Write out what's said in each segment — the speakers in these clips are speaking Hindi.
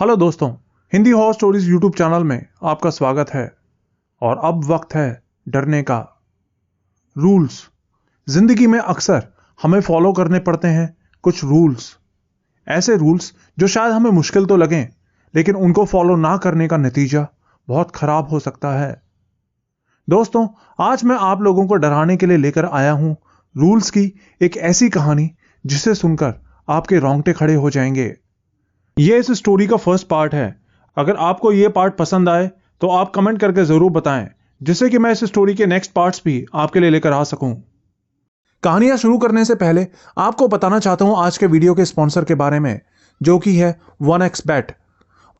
हेलो दोस्तों, Hindi horror stories YouTube channel में आपका स्वागत है। और अब वक्त है डरने का। रूल्स। जिंदगी में अक्सर हमें फॉलो करने पड़ते हैं कुछ रूल्स। ऐसे रूल्स जो शायद हमें मुश्किल तो लगें, लेकिन उनको फॉलो ना करने का नतीजा बहुत खराब हो सकता है। दोस्तों, आज मैं आप लोगों को डराने के लिए लेकर आया हूं रूल्स की एक ऐसी कहानी जिसे सुनकर आपके रोंगटे खड़े हो जाएंगे। यह इस स्टोरी का फर्स्ट पार्ट है। अगर आपको यह पार्ट पसंद आए तो आप कमेंट करके जरूर बताएं, जिससे कि मैं इस स्टोरी के नेक्स्ट पार्ट्स भी आपके लिए लेकर आ सकूं। कहानियां शुरू करने से पहले आपको बताना चाहता हूं आज के वीडियो के स्पॉन्सर के बारे में, जो कि है 1xBet।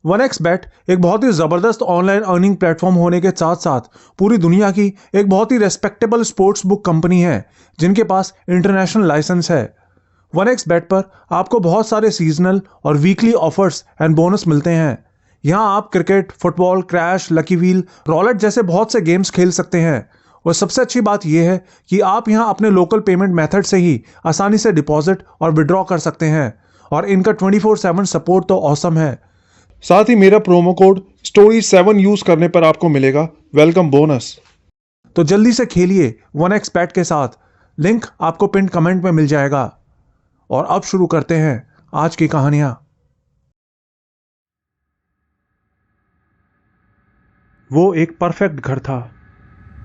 1xBet एक बहुत ही जबरदस्त ऑनलाइन अर्निंग प्लेटफॉर्म होने के साथ साथ पूरी दुनिया की एक बहुत ही रेस्पेक्टेबल स्पोर्ट्स बुक कंपनी है जिनके पास इंटरनेशनल लाइसेंस है। 1xBet पर आपको बहुत सारे सीजनल और वीकली ऑफर्स एंड बोनस मिलते हैं। यहां आप cricket, football, crash, lucky wheel, Rowlatt जैसे बहुत से गेम्स खेल सकते हैं। और सबसे अच्छी बात यह है कि आप यहां अपने लोकल पेमेंट मेथड से ही आसानी से डिपॉजिट और विड्रॉ कर सकते हैं। और इनका 24/7 सपोर्ट तो ऑसम है। साथ ही मेरा प्रोमो कोड STORY7 यूज करने पर आपको मिलेगा वेलकम बोनस। तो जल्दी से खेलिए 1xBet के साथ। लिंक आपको पिन कमेंट में मिल जाएगा। और अब शुरू करते हैं आज की कहानियां। वो एक परफेक्ट घर था,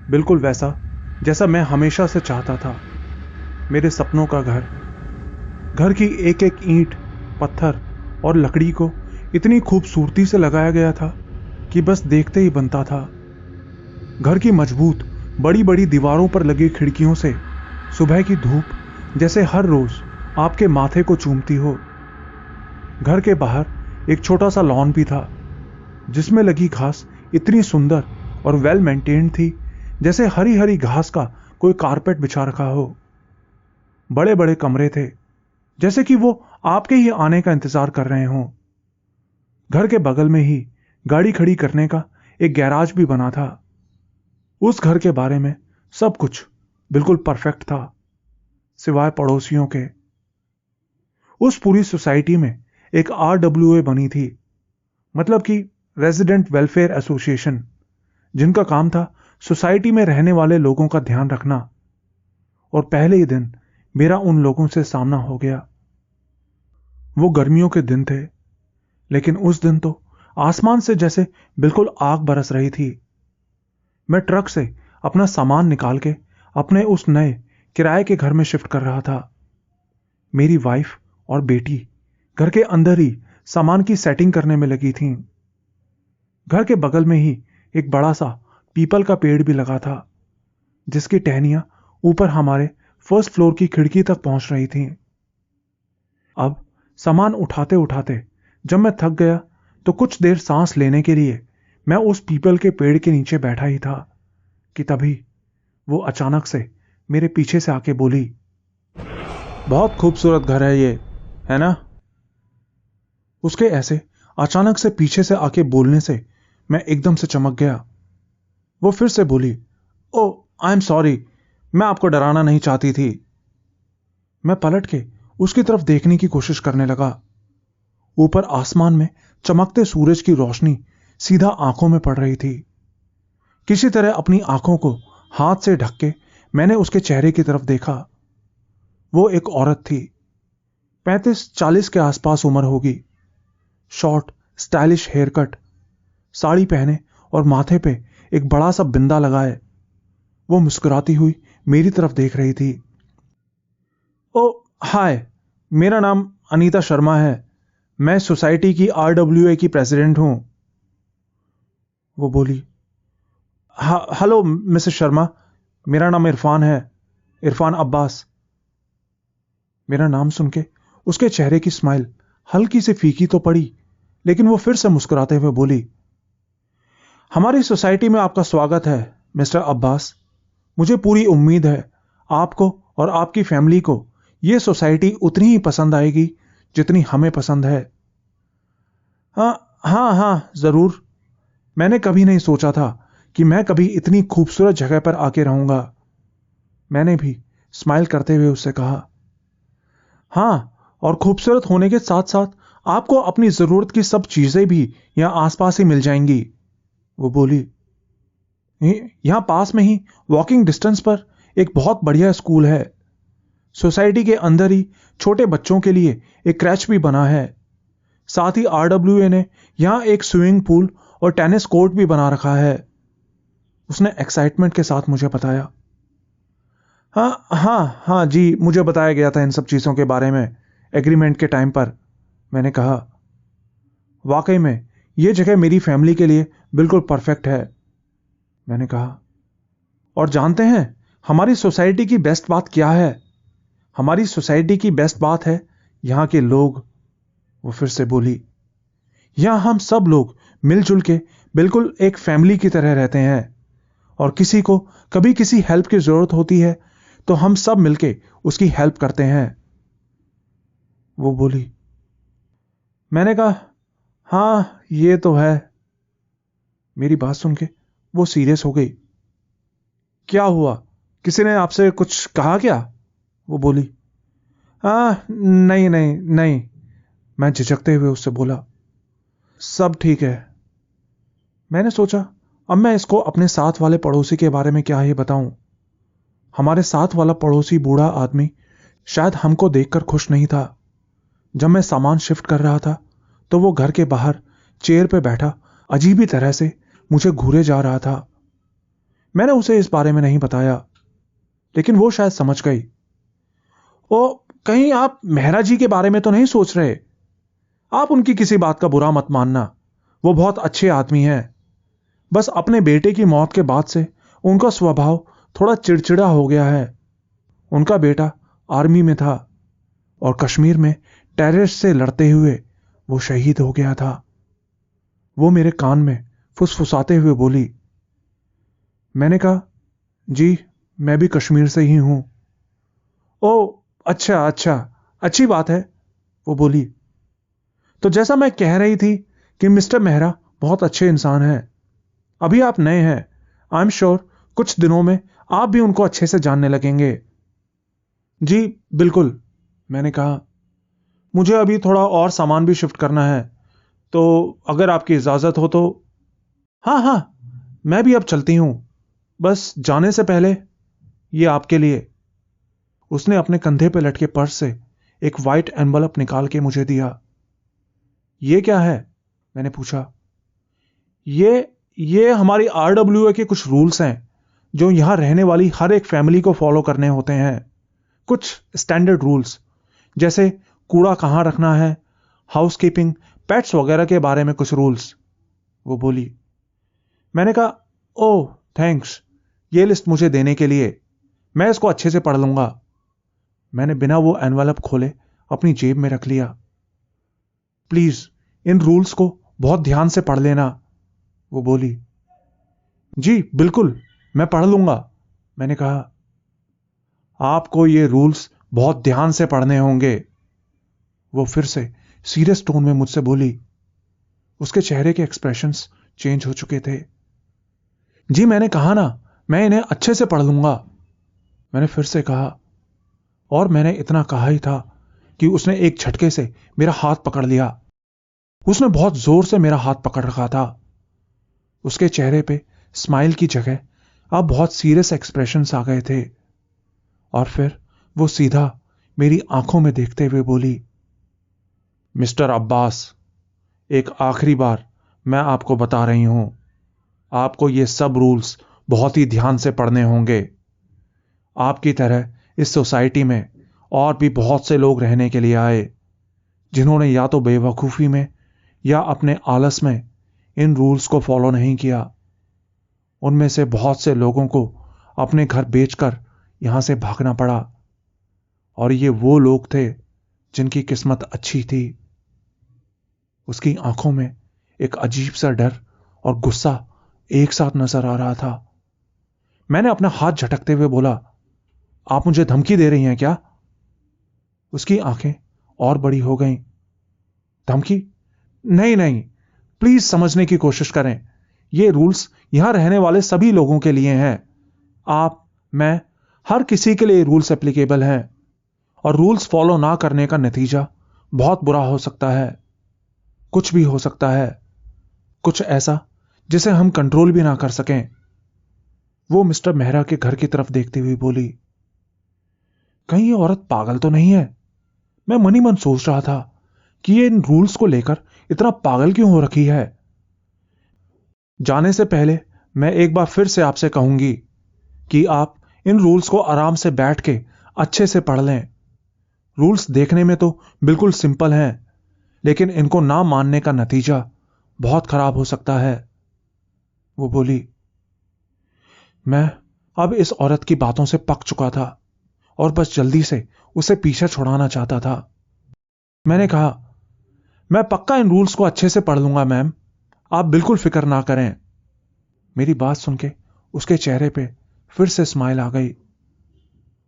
बिल्कुल वैसा जैसा मैं हमेशा से चाहता था। मेरे सपनों का घर। घर की एक एक ईंट, पत्थर और लकड़ी को इतनी खूबसूरती से लगाया गया था कि बस देखते ही बनता था। घर की मजबूत बड़ी बड़ी दीवारों पर लगी खिड़कियों से सुबह की धूप जैसे हर रोज आपके माथे को चूमती हो। घर के बाहर एक छोटा सा लॉन भी था, जिसमें लगी घास इतनी सुंदर और वेल मेंटेन्ड थी जैसे हरी हरी घास का कोई कारपेट बिछा रखा हो। बड़े बड़े कमरे थे, जैसे कि वो आपके ही आने का इंतजार कर रहे हों। घर के बगल में ही गाड़ी खड़ी करने का एक गैराज भी बना था। उस घर के बारे में सब कुछ बिल्कुल परफेक्ट था, सिवाय पड़ोसियों के। उस पूरी सोसाइटी में एक RWA बनी थी, मतलब कि रेजिडेंट वेलफेयर एसोसिएशन, जिनका काम था सोसाइटी में रहने वाले लोगों का ध्यान रखना। और पहले ही दिन मेरा उन लोगों से सामना हो गया। वो गर्मियों के दिन थे, लेकिन उस दिन तो आसमान से जैसे बिल्कुल आग बरस रही थी। मैं ट्रक से अपना सामान निकाल के अपने उस नए किराए के घर में शिफ्ट कर रहा था। मेरी वाइफ और बेटी घर के अंदर ही सामान की सेटिंग करने में लगी थीं। घर के बगल में ही एक बड़ा सा पीपल का पेड़ भी लगा था, जिसकी टहनियां ऊपर हमारे फर्स्ट फ्लोर की खिड़की तक पहुंच रही थीं। अब सामान उठाते उठाते जब मैं थक गया तो कुछ देर सांस लेने के लिए मैं उस पीपल के पेड़ के नीचे बैठा ही था कि तभी वो अचानक से मेरे पीछे से आके बोली, बहुत खूबसूरत घर है ये, है ना? उसके ऐसे अचानक से पीछे से आके बोलने से मैं एकदम से चमक गया। वो फिर से बोली, ओ आई एम सॉरी, मैं आपको डराना नहीं चाहती थी। मैं पलट के उसकी तरफ देखने की कोशिश करने लगा। ऊपर आसमान में चमकते सूरज की रोशनी सीधा आंखों में पड़ रही थी। किसी तरह अपनी आंखों को हाथ से ढक के मैंने उसके चेहरे की तरफ देखा। वो एक औरत थी, 35-40 के आसपास उम्र होगी। Short stylish hair cut, sari पहने और माथे पे एक बड़ा सा बिंदा लगाए वो मुस्कुराती हुई मेरी तरफ देख रही थी। ओ हाय, मेरा नाम अनीता शर्मा है। मैं सोसाइटी की RWA की प्रेसिडेंट हूं। वो बोली, हेलो मिसेस शर्मा, मेरा नाम इरफान है, इरफान अब्बास। मेरा नाम सुन के उसके चेहरे की स्माइल हल्की सी फीकी तो पड़ी, लेकिन वो फिर से मुस्कुराते हुए बोली, हमारी सोसाइटी में आपका स्वागत है मिस्टर अब्बास। मुझे पूरी उम्मीद है आपको और आपकी फैमिली को यह सोसाइटी उतनी ही पसंद आएगी जितनी हमें पसंद है। हाँ, जरूर। मैंने कभी नहीं सोचा था कि मैं कभी इतनी खूबसूरत जगह पर आके रहूंगा। मैंने भी स्माइल करते हुए उससे कहा, हाँ, और खूबसूरत होने के साथ साथ आपको अपनी जरूरत की सब चीजें भी यहां आसपास ही मिल जाएंगी। वो बोली, यहां पास में ही वॉकिंग डिस्टेंस पर एक बहुत बढ़िया स्कूल है। सोसाइटी के अंदर ही छोटे बच्चों के लिए एक क्रैच भी बना है। साथ ही आरडब्ल्यूए ने यहां एक स्विमिंग पूल और टेनिस कोर्ट भी बना रखा है। उसने एक्साइटमेंट के साथ मुझे बताया। हाँ हाँ हाँ जी, मुझे बताया गया था इन सब चीजों के बारे में एग्रीमेंट के टाइम पर। मैंने कहा, वाकई में यह जगह मेरी फैमिली के लिए बिल्कुल परफेक्ट है। मैंने कहा, और जानते हैं हमारी सोसाइटी की बेस्ट बात क्या है? हमारी सोसाइटी की बेस्ट बात है यहां के लोग। वो फिर से बोली, यहां हम सब लोग मिलजुल के बिल्कुल एक फैमिली की तरह रहते हैं, और किसी को कभी किसी हेल्प की जरूरत होती है तो हम सब मिलके उसकी हेल्प करते हैं। वो बोली। मैंने कहा, हां ये तो है। मेरी बात सुन के वो सीरियस हो गई। क्या हुआ, किसी ने आपसे कुछ कहा क्या? वो बोली, नहीं नहीं नहीं। मैं झिझकते हुए उससे बोला, सब ठीक है। मैंने सोचा, अब मैं इसको अपने साथ वाले पड़ोसी के बारे में क्या ही बताऊं। हमारे साथ वाला पड़ोसी बूढ़ा आदमी शायद हमको देखकर खुश नहीं था। जब मैं सामान शिफ्ट कर रहा था तो वो घर के बाहर चेयर पे बैठा अजीब ही तरह से मुझे घूरे जा रहा था। मैंने उसे इस बारे में नहीं बताया, लेकिन वो शायद समझ गई। ओ, कहीं आप मेहरा जी के बारे में तो नहीं सोच रहे? आप उनकी किसी बात का बुरा मत मानना, वो बहुत अच्छे आदमी हैं। बस अपने बेटे की मौत के बाद से उनका स्वभाव थोड़ा चिड़चिड़ा हो गया है। उनका बेटा आर्मी में था और कश्मीर में टेररिस्ट से लड़ते हुए वो शहीद हो गया था। वो मेरे कान में फुसफुसाते हुए बोली। मैंने कहा, जी मैं भी कश्मीर से ही हूं। ओ अच्छा अच्छा, अच्छी बात है। वो बोली। तो जैसा मैं कह रही थी कि मिस्टर मेहरा बहुत अच्छे इंसान हैं। अभी आप नए हैं, आई एम श्योर कुछ दिनों में आप भी उनको अच्छे से जानने लगेंगे। जी बिल्कुल, मैंने कहा। मुझे अभी थोड़ा और सामान भी शिफ्ट करना है, तो अगर आपकी इजाजत हो तो। हाँ हाँ, मैं भी अब चलती हूं। बस जाने से पहले ये आपके लिए। उसने अपने कंधे पे लटके पर्स से एक वाइट एनवलप निकाल के मुझे दिया। ये क्या है? मैंने पूछा। ये हमारी आरडब्ल्यूए के कुछ रूल्स हैं जो यहां रहने वाली हर एक फैमिली को फॉलो करने होते हैं। कुछ स्टैंडर्ड रूल्स, जैसे कूड़ा कहां रखना है, हाउसकीपिंग, पेट्स वगैरह के बारे में कुछ रूल्स। वो बोली। मैंने कहा, ओह थैंक्स ये लिस्ट मुझे देने के लिए, मैं इसको अच्छे से पढ़ लूंगा। मैंने बिना वो एनवलप खोले अपनी जेब में रख लिया। प्लीज इन रूल्स को बहुत ध्यान से पढ़ लेना। वो बोली। जी बिल्कुल, मैं पढ़ लूंगा। मैंने कहा, आपको ये रूल्स बहुत ध्यान से पढ़ने होंगे। वो फिर से सीरियस टोन में मुझसे बोली। उसके चेहरे के एक्सप्रेशंस चेंज हो चुके थे। जी मैंने कहा ना, मैं इन्हें अच्छे से पढ़ लूंगा। मैंने फिर से कहा, और मैंने इतना कहा ही था कि उसने एक झटके से मेरा हाथ पकड़ लिया। उसने बहुत जोर से मेरा हाथ पकड़ रखा था। उसके चेहरे पे स्माइल की जगह अब बहुत सीरियस एक्सप्रेशंस आ गए थे। और फिर वो सीधा मेरी आंखों में देखते हुए बोली, मिस्टर अब्बास, एक आखिरी बार मैं आपको बता रही हूं, आपको ये सब रूल्स बहुत ही ध्यान से पढ़ने होंगे। आपकी तरह इस सोसाइटी में और भी बहुत से लोग रहने के लिए आए, जिन्होंने या तो बेवकूफी में या अपने आलस में इन रूल्स को फॉलो नहीं किया। उनमें से बहुत से लोगों को अपने घर बेचकर यहां से भागना पड़ा, और ये वो लोग थे जिनकी किस्मत अच्छी थी। उसकी आंखों में एक अजीब सा डर और गुस्सा एक साथ नजर आ रहा था। मैंने अपना हाथ झटकते हुए बोला, आप मुझे धमकी दे रही हैं क्या? उसकी आंखें और बड़ी हो गईं। धमकी? नहीं नहीं, प्लीज समझने की कोशिश करें। ये रूल्स यहां रहने वाले सभी लोगों के लिए हैं। आप, मैं, हर किसी के लिए रूल्स एप्लीकेबल हैं, और रूल्स फॉलो ना करने का नतीजा बहुत बुरा हो सकता है। कुछ भी हो सकता है, कुछ ऐसा जिसे हम कंट्रोल भी ना कर सकें। वो मिस्टर मेहरा के घर की तरफ देखती हुई बोली, कहीं ये औरत पागल तो नहीं है? मैं मन ही मन सोच रहा था कि ये इन रूल्स को लेकर इतना पागल क्यों हो रखी है। जाने से पहले मैं एक बार फिर से आपसे कहूंगी कि आप इन रूल्स को आराम से बैठ के अच्छे से पढ़ लें। रूल्स देखने में तो बिल्कुल सिंपल हैं, लेकिन इनको ना मानने का नतीजा बहुत खराब हो सकता है। वो बोली, मैं अब इस औरत की बातों से पक चुका था और बस जल्दी से उसे पीछे छुड़ाना चाहता था। मैंने कहा, मैं पक्का इन रूल्स को अच्छे से पढ़ लूंगा मैम, आप बिल्कुल फिक्र ना करें। मेरी बात सुन के उसके चेहरे पे फिर से स्माइल आ गई।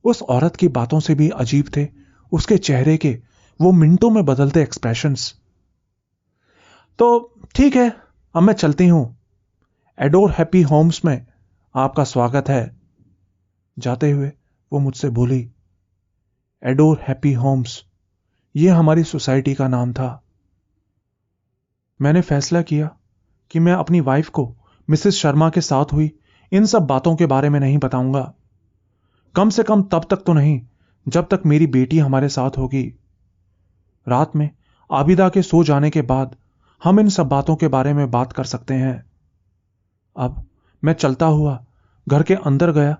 उस औरत की बातों से भी अजीब थे उसके चेहरे के वो मिनटों में बदलते एक्सप्रेशंस। तो ठीक है, अब मैं चलती हूं। एडोर हैप्पी होम्स में आपका स्वागत है। जाते हुए वो मुझसे बोली, एडोर हैप्पी होम्स, ये हमारी सोसाइटी का नाम था। मैंने फैसला किया कि मैं अपनी वाइफ को मिसेस शर्मा के साथ हुई इन सब बातों के बारे में नहीं बताऊंगा, कम से कम तब तक तो नहीं जब तक मेरी बेटी हमारे साथ होगी। रात में आबिदा के सो जाने के बाद हम इन सब बातों के बारे में बात कर सकते हैं। अब मैं चलता हुआ घर के अंदर गया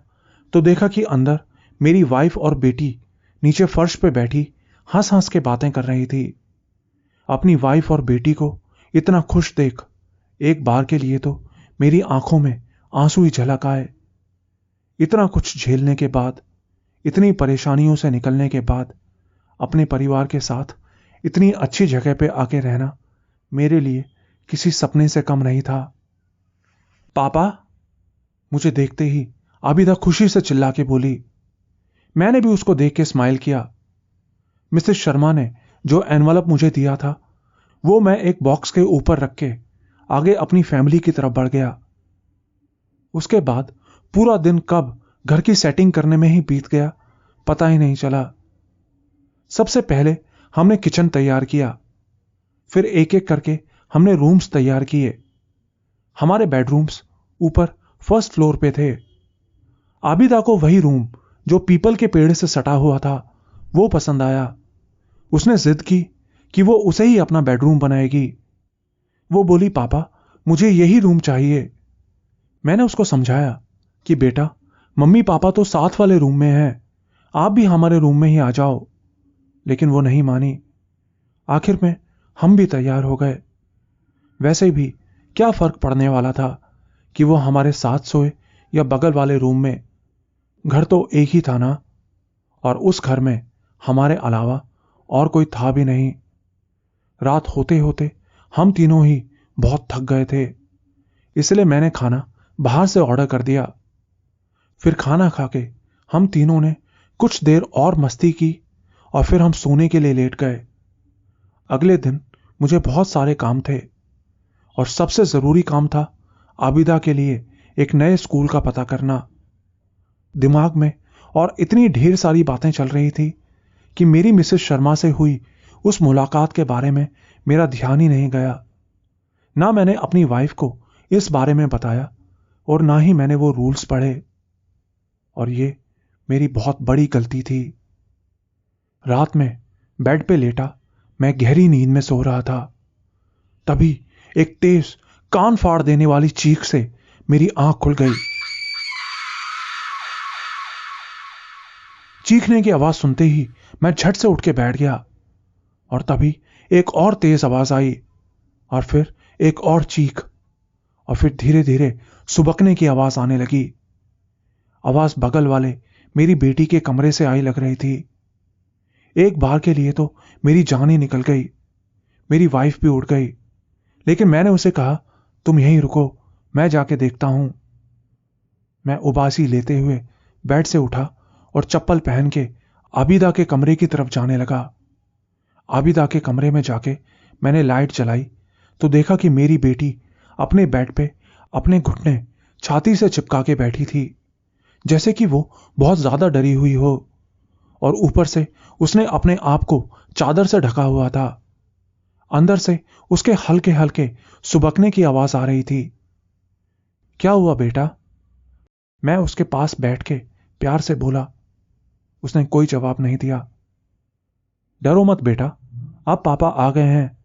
तो देखा कि अंदर मेरी वाइफ और बेटी नीचे फर्श पे बैठी हंस हंस के बातें कर रही थी। अपनी वाइफ और बेटी को इतना खुश देख एक बार के लिए तो मेरी आंखों में आंसू ही झलक आए। इतना कुछ झेलने के बाद, इतनी परेशानियों से निकलने के बाद अपने परिवार के साथ इतनी अच्छी जगह पे आके रहना मेरे लिए किसी सपने से कम नहीं था। पापा, मुझे देखते ही आबिदा खुशी से चिल्ला के बोली। मैंने भी उसको देख के स्माइल किया। मिसेस शर्मा ने जो एनवलप मुझे दिया था वो मैं एक बॉक्स के ऊपर रख के आगे अपनी फैमिली की तरफ बढ़ गया। उसके बाद पूरा दिन कब घर की सेटिंग करने में ही बीत गया पता ही नहीं चला। सबसे पहले हमने किचन तैयार किया, फिर एक एक करके हमने रूम्स तैयार किए। हमारे बेडरूम्स ऊपर फर्स्ट फ्लोर पे थे। आबिदा को वही रूम जो पीपल के पेड़ से सटा हुआ था वो पसंद आया। उसने जिद की कि वो उसे ही अपना बेडरूम बनाएगी। वो बोली, पापा मुझे यही रूम चाहिए। मैंने उसको समझाया कि बेटा, मम्मी पापा तो साथ वाले रूम में हैं, आप भी हमारे रूम में ही आ जाओ। लेकिन वो नहीं मानी। आखिर में हम भी तैयार हो गए। वैसे भी क्या फर्क पड़ने वाला था कि वो हमारे साथ सोए या बगल वाले रूम में। घर तो एक ही था ना, और उस घर में हमारे अलावा और कोई था भी नहीं। रात होते होते हम तीनों ही बहुत थक गए थे, इसलिए मैंने खाना बाहर से ऑर्डर कर दिया। फिर खाना खा के हम तीनों ने कुछ देर और मस्ती की और फिर हम सोने के लिए लेट गए। अगले दिन मुझे बहुत सारे काम थे और सबसे जरूरी काम था आबिदा के लिए एक नए स्कूल का पता करना। दिमाग में और इतनी ढेर सारी बातें चल रही थी कि मेरी मिसेस शर्मा से हुई उस मुलाकात के बारे में मेरा ध्यान ही नहीं गया। ना मैंने अपनी वाइफ को इस बारे में बताया और ना ही मैंने वो रूल्स पढ़े, और ये मेरी बहुत बड़ी गलती थी। रात में बेड पे लेटा मैं गहरी नींद में सो रहा था। तभी एक तेज कान फाड़ देने वाली चीख से मेरी आंख खुल गई। चीखने की आवाज सुनते ही मैं झट से उठ के बैठ गया, और तभी एक और तेज आवाज आई, और फिर एक और चीख, और फिर धीरे धीरे सुबकने की आवाज आने लगी। आवाज बगल वाले मेरी बेटी के कमरे से आई लग रही थी। एक बार के लिए तो मेरी जान ही निकल गई। मेरी वाइफ भी उठ गई, लेकिन मैंने उसे कहा, तुम यहीं रुको, मैं जाके देखता हूं। मैं उबासी लेते हुए बेड से उठा और चप्पल पहन के आबिदा के कमरे की तरफ जाने लगा। आबिदा के कमरे में जाके मैंने लाइट जलाई तो देखा कि मेरी बेटी अपने बेड पे अपने घुटने छाती से चिपका के बैठी थी, जैसे कि वो बहुत ज्यादा डरी हुई हो, और ऊपर से उसने अपने आप को चादर से ढका हुआ था। अंदर से उसके हल्के हल्के सुबकने की आवाज आ रही थी। क्या हुआ बेटा? मैं उसके पास बैठ के प्यार से बोला। उसने कोई जवाब नहीं दिया। डरो मत बेटा, अब पापा आ गए हैं,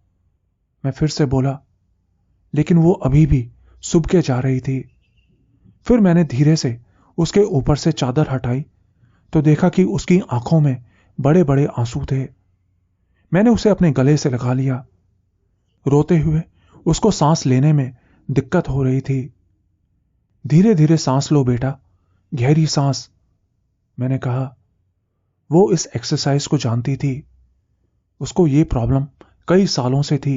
मैं फिर से बोला, लेकिन वो अभी भी सुबके जा रही थी। फिर मैंने धीरे से उसके ऊपर से चादर हटाई तो देखा कि उसकी आंखों में बड़े बड़े आंसू थे। मैंने उसे अपने गले से लगा लिया। रोते हुए उसको सांस लेने में दिक्कत हो रही थी। धीरे धीरे सांस लो बेटा, गहरी सांस, मैंने कहा। वो इस एक्सरसाइज को जानती थी। उसको ये प्रॉब्लम कई सालों से थी।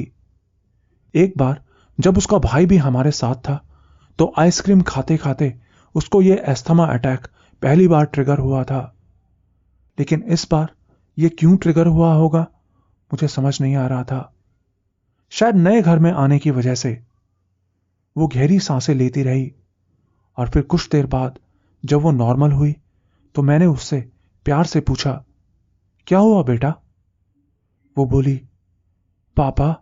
एक बार जब उसका भाई भी हमारे साथ था तो आइसक्रीम खाते खाते उसको ये अस्थमा अटैक पहली बार ट्रिगर हुआ था। लेकिन इस बार ये क्यों ट्रिगर हुआ होगा मुझे समझ नहीं आ रहा था। शायद नए घर में आने की वजह से। वो गहरी सांसें लेती रही और फिर कुछ देर बाद जब वो नॉर्मल हुई तो मैंने उससे प्यार से पूछा, क्या हुआ बेटा? वो बोली, पापा,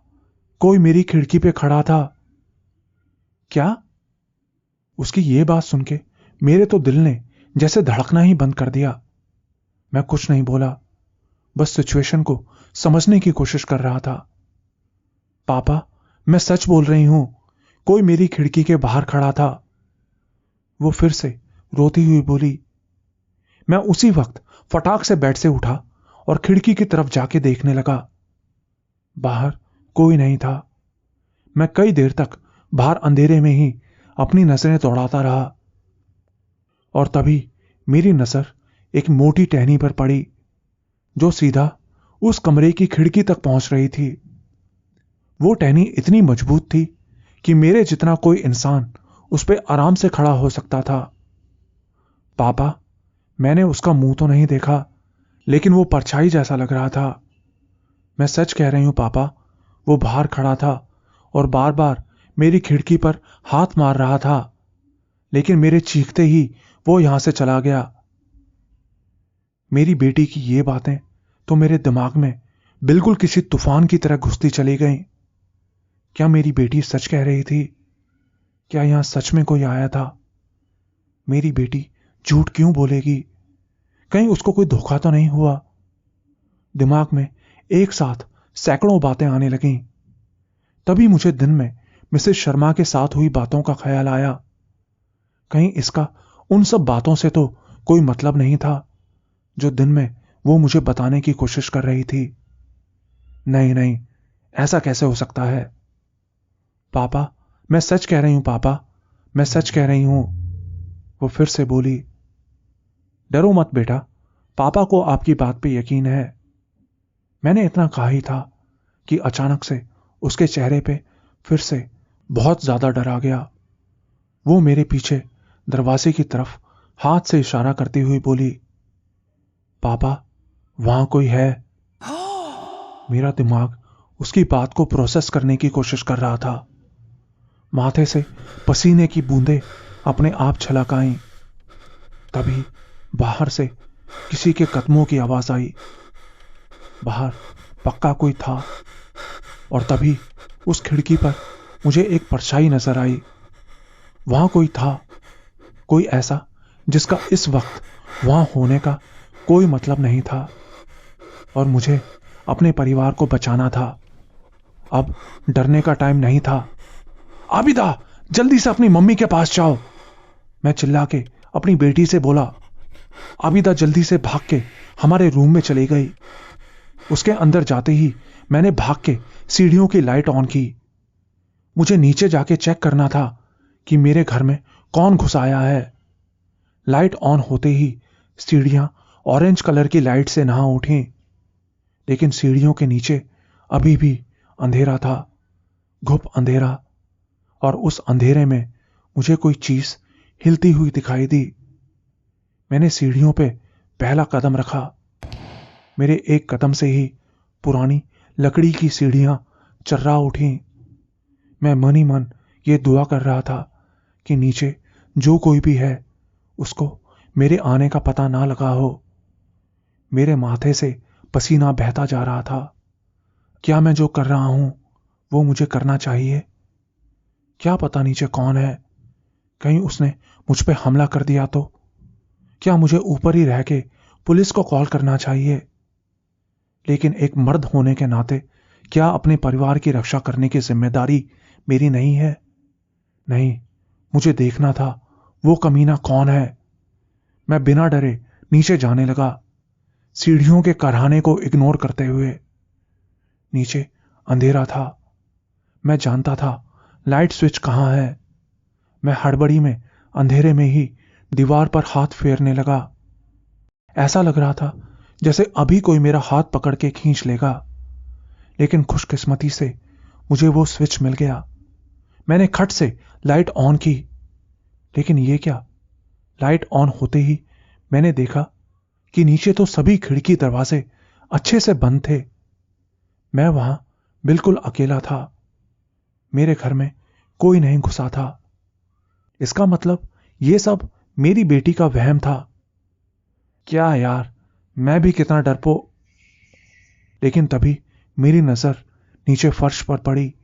कोई मेरी खिड़की पे खड़ा था। क्या? उसकी ये बात सुन के मेरे तो दिल ने जैसे धड़कना ही बंद कर दिया। मैं कुछ नहीं बोला, बस सिचुएशन को समझने की कोशिश कर रहा था। पापा, मैं सच बोल रही हूं, कोई मेरी खिड़की के बाहर खड़ा था। वो फिर से रोती हुई बोली। मैं उसी वक्त फटाक से बेड से उठा और खिड़की की तरफ जाके देखने लगा। बाहर कोई नहीं था। मैं कई देर तक बाहर अंधेरे में ही अपनी नजरें दौड़ाता रहा और तभी मेरी नजर एक मोटी टहनी पर पड़ी जो सीधा उस कमरे की खिड़की तक पहुंच रही थी। वो टहनी इतनी मजबूत थी कि मेरे जितना कोई इंसान उस पर आराम से खड़ा हो सकता था। पापा, मैंने उसका मुंह तो नहीं देखा, लेकिन वो परछाई जैसा लग रहा था। मैं सच कह रही हूं पापा, वो बाहर खड़ा था और बार बार मेरी खिड़की पर हाथ मार रहा था, लेकिन मेरे चीखते ही वो यहां से चला गया। मेरी बेटी की ये बातें तो मेरे दिमाग में बिल्कुल किसी तूफान की तरह घुसती चली गईं। क्या मेरी बेटी सच कह रही थी? क्या यहां सच में कोई आया था? मेरी बेटी झूठ क्यों बोलेगी? कहीं उसको कोई धोखा तो नहीं हुआ? दिमाग में एक साथ सैकड़ों बातें आने लगीं। तभी मुझे दिन में मिसेस शर्मा के साथ हुई बातों का ख्याल आया। कहीं इसका उन सब बातों से तो कोई मतलब नहीं था जो दिन में वो मुझे बताने की कोशिश कर रही थी। नहीं नहीं, ऐसा कैसे हो सकता है? पापा, मैं सच कह रही हूं पापा, मैं सच कह रही हूं, वो फिर से बोली। डरो मत बेटा, पापा को आपकी बात पे यकीन है। मैंने इतना कहा ही था कि अचानक से उसके चेहरे पे फिर से बहुत ज्यादा डर आ गया। वो मेरे पीछे दरवाजे की तरफ हाथ से इशारा करती हुई बोली, पापा, वहां कोई है। मेरा दिमाग उसकी बात को प्रोसेस करने की कोशिश कर रहा था। माथे से पसीने की बूंदें अपने आप छलक आईं। तभी बाहर से किसी के कदमों की आवाज आई। बाहर पक्का कोई था और तभी उस खिड़की पर मुझे एक परछाई नजर आई। वहां कोई था, कोई ऐसा जिसका इस वक्त वहां होने का कोई मतलब नहीं था और मुझे अपने परिवार को बचाना था। अब डरने का टाइम नहीं था। आबिदा, जल्दी से अपनी मम्मी के पास जाओ, मैं चिल्ला के अपनी बेटी से बोला। आबिदा जल्दी से भाग के हमारे रूम में चली गई। उसके अंदर जाते ही मैंने भाग के सीढ़ियों की लाइट ऑन की। मुझे नीचे जाके चेक करना था कि मेरे घर में कौन घुस आया है। लाइट ऑन होते ही सीढ़ियां ऑरेंज कलर की लाइट से नहा उठी, लेकिन सीढ़ियों के नीचे अभी भी अंधेरा था, घुप अंधेरा। और उस अंधेरे में मुझे कोई चीज हिलती हुई दिखाई दी। मैंने सीढ़ियों पे पहला कदम रखा। मेरे एक कदम से ही पुरानी लकड़ी की सीढ़ियां चर्रा उठी। मैं मन ही मन ये दुआ कर रहा था कि नीचे जो कोई भी है उसको मेरे आने का पता ना लगा हो। मेरे माथे से पसीना बहता जा रहा था। क्या मैं जो कर रहा हूं वो मुझे करना चाहिए। क्या पता नीचे कौन है, कहीं उसने मुझ पे हमला कर दिया तो? क्या मुझे ऊपर ही रह के पुलिस को कॉल करना चाहिए? लेकिन एक मर्द होने के नाते क्या अपने परिवार की रक्षा करने की जिम्मेदारी मेरी नहीं है? नहीं, मुझे देखना था वो कमीना कौन है। मैं बिना डरे नीचे जाने लगा, सीढ़ियों के कराहने को इग्नोर करते हुए। नीचे अंधेरा था। मैं जानता था लाइट स्विच कहां है। मैं हड़बड़ी में अंधेरे में ही दीवार पर हाथ फेरने लगा। ऐसा लग रहा था जैसे अभी कोई मेरा हाथ पकड़ के खींच लेगा। लेकिन खुशकिस्मती से मुझे वो स्विच मिल गया। मैंने खट से लाइट ऑन की। लेकिन ये क्या, लाइट ऑन होते ही मैंने देखा कि नीचे तो सभी खिड़की दरवाजे अच्छे से बंद थे। मैं वहां बिल्कुल अकेला था। मेरे घर में कोई नहीं घुसा था। इसका मतलब ये सब मेरी बेटी का वहम था। क्या यार, मैं भी कितना डरपोक। लेकिन तभी मेरी नजर नीचे फर्श पर पड़ी।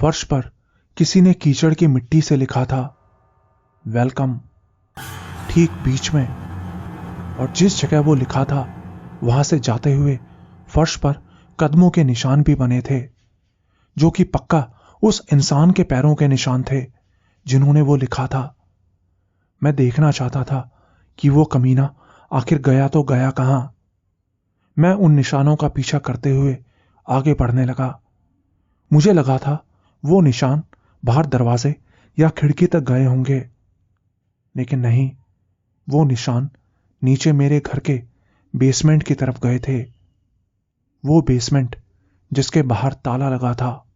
फर्श पर किसी ने कीचड़ की मिट्टी से लिखा था, वेलकम, ठीक बीच में। और जिस जगह वो लिखा था वहां से जाते हुए फर्श पर कदमों के निशान भी बने थे, जो कि पक्का उस इंसान के पैरों के निशान थे जिन्होंने वो लिखा था। मैं देखना चाहता था कि वो कमीना आखिर गया तो गया कहां। मैं उन निशानों का पीछा करते हुए आगे बढ़ने लगा। मुझे लगा था वो निशान बाहर दरवाजे या खिड़की तक गए होंगे, लेकिन नहीं, वो निशान नीचे मेरे घर के बेसमेंट की तरफ गए थे। वो बेसमेंट जिसके बाहर ताला लगा था।